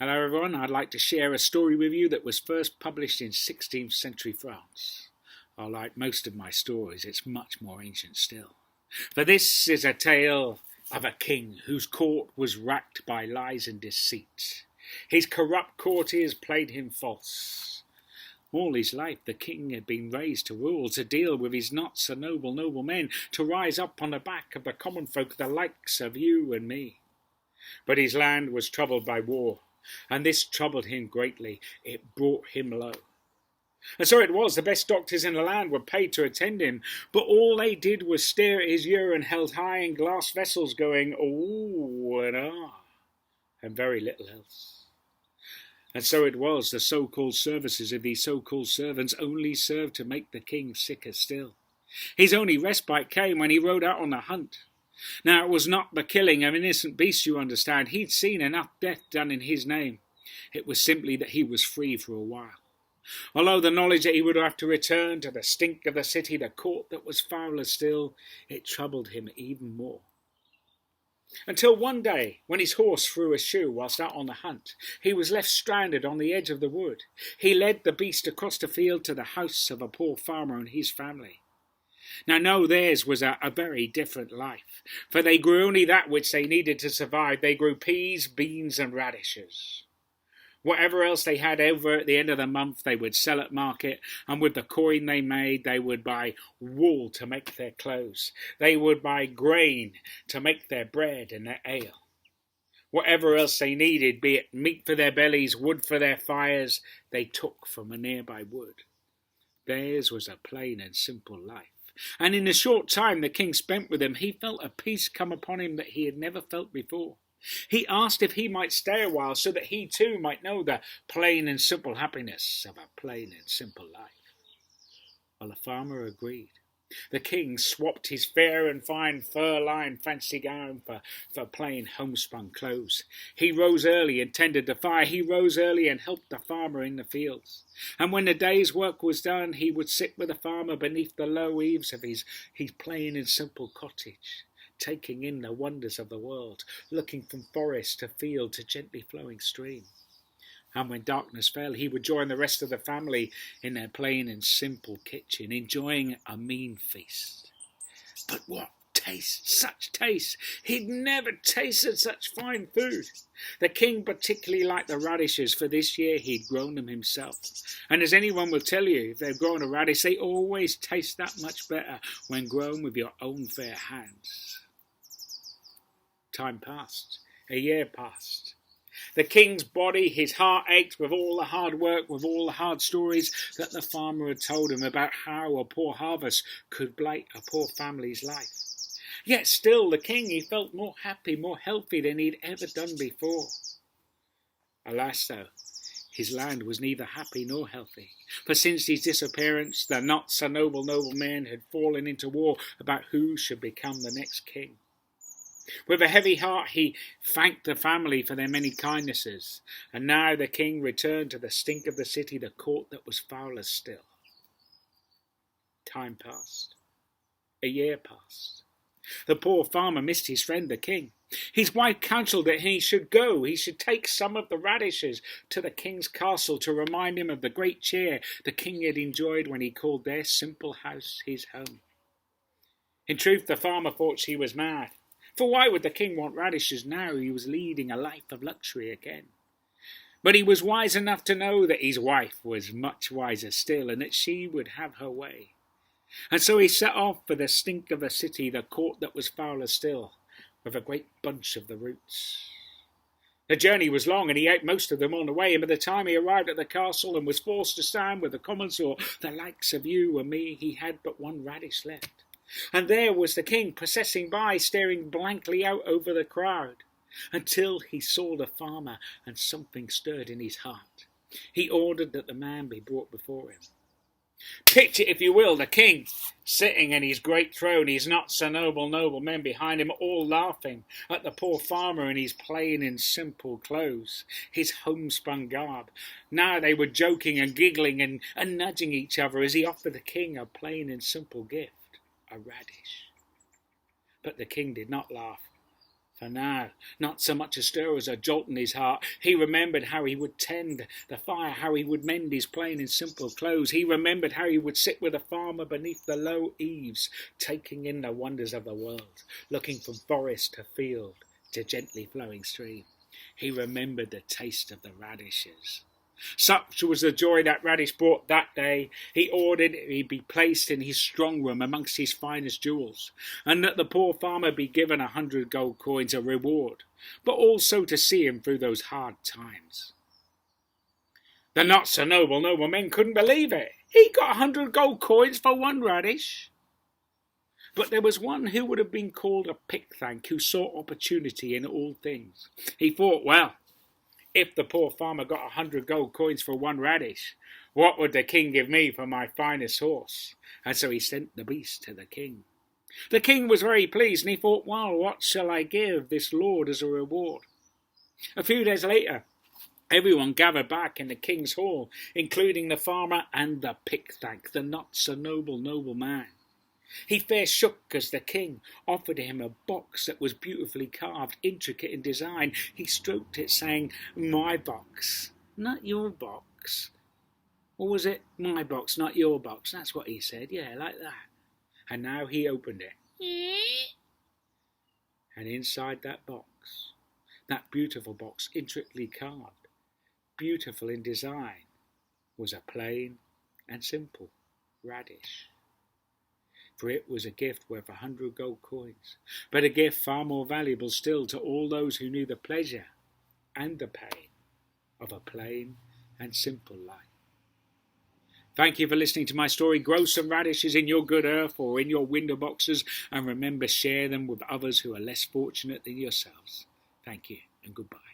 Hello everyone, I'd like to share a story with you that was first published in 16th century France. Like most of my stories, it's much more ancient still. For this is a tale of a king whose court was racked by lies and deceit. His corrupt courtiers played him false. All his life the king had been raised to rule, to deal with his not so noble men, to rise up on the back of the common folk, the likes of you and me. But his land was troubled by war, and this troubled him greatly. It brought him low. And so it was, the best doctors in the land were paid to attend him, but all they did was stare at his urine held high in glass vessels, going, "Oh," and "ah," and very little else. And so it was, the so-called services of these so-called servants only served to make the king sicker still. His only respite came when he rode out on the hunt. Now, it was not the killing of innocent beasts, you understand. He'd seen enough death done in his name. It was simply that he was free for a while. Although the knowledge that he would have to return to the stink of the city, the court that was fouler still, it troubled him even more. Until one day, when his horse threw a shoe whilst out on the hunt, he was left stranded on the edge of the wood. He led the beast across the field to the house of a poor farmer and his family. Now, no, theirs was a very different life, for they grew only that which they needed to survive. They grew peas, beans and radishes. Whatever else they had over at the end of the month they would sell at market, and with the coin they made they would buy wool to make their clothes. They would buy grain to make their bread and their ale. Whatever else they needed, be it meat for their bellies, wood for their fires, they took from a nearby wood. Theirs was a plain and simple life. And in the short time the king spent with him, he felt a peace come upon him that he had never felt before. He asked if he might stay a while, so that he too might know the plain and simple happiness of a plain and simple life. Well, the farmer agreed. The king swapped his fair and fine fur-lined fancy gown for plain homespun clothes. He rose early and tended the fire. He rose early and helped the farmer in the fields. And when the day's work was done, he would sit with the farmer beneath the low eaves of his plain and simple cottage, taking in the wonders of the world, looking from forest to field to gently flowing stream. And when darkness fell, he would join the rest of the family in their plain and simple kitchen, enjoying a mean feast. But what taste! Such taste! He'd never tasted such fine food. The king particularly liked the radishes, for this year he'd grown them himself. And as anyone will tell you, if they've grown a radish, they always taste that much better when grown with your own fair hands. Time passed. A year passed. The king's body, his heart ached with all the hard work, with all the hard stories that the farmer had told him about how a poor harvest could blight a poor family's life. Yet still the king, he felt more happy, more healthy than he'd ever done before. Alas though, his land was neither happy nor healthy, for since his disappearance the not so noble men had fallen into war about who should become the next king. With a heavy heart he thanked the family for their many kindnesses, and now the king returned to the stink of the city, the court that was fouler still. Time passed. A year passed. The poor farmer missed his friend the king. His wife counselled that he should go. He should take some of the radishes to the king's castle to remind him of the great cheer the king had enjoyed when he called their simple house his home. In truth, the farmer thought she was mad. For why would the king want radishes now he was leading a life of luxury again? But he was wise enough to know that his wife was much wiser still, and that she would have her way. And so he set off for the stink of the city, the court that was fouler still, with a great bunch of the roots. The journey was long, and he ate most of them on the way, and by the time he arrived at the castle and was forced to stand with the commons or the likes of you and me, he had but one radish left. And there was the king processing by, staring blankly out over the crowd, until he saw the farmer, and something stirred in his heart. He ordered that the man be brought before him. Picture, if you will, the king sitting in his great throne, his not so noble men behind him, all laughing at the poor farmer in his plain and simple clothes, his homespun garb. Now they were joking and giggling and nudging each other as he offered the king a plain and simple gift, a radish. But the king did not laugh, For now, not so much a stir as a jolt in his heart. He remembered how he would tend the fire, how he would mend his plain and simple clothes. He remembered how he would sit with a farmer beneath the low eaves, taking in the wonders of the world, looking from forest to field to gently flowing stream. He remembered the taste of the radishes. Such was the joy that Radish brought that day, he ordered he be placed in his strong room amongst his finest jewels, and that the poor farmer be given 100 gold coins a reward, but also to see him through those hard times. The not-so-noble men couldn't believe it. He got 100 gold coins for one radish. But there was one who would have been called a pick-thank, who saw opportunity in all things. He thought, well, if the poor farmer got 100 gold coins for one radish, what would the king give me for my finest horse? And so he sent the beast to the king. The king was very pleased, and he thought, well, what shall I give this lord as a reward? A few days later, everyone gathered back in the king's hall, including the farmer and the pick-thank, the not-so-noble man. He fair shook as the king offered him a box that was beautifully carved, intricate in design. He stroked it, saying, "My box, not your box." Or was it, "My box, not your box"? That's what he said, yeah, like that. And now he opened it. And inside that box, that beautiful box, intricately carved, beautiful in design, was a plain and simple radish. For it was a gift worth 100 gold coins, but a gift far more valuable still to all those who knew the pleasure and the pain of a plain and simple life. Thank you for listening to my story. Grow some radishes in your good earth or in your window boxes, and remember, share them with others who are less fortunate than yourselves. Thank you and goodbye.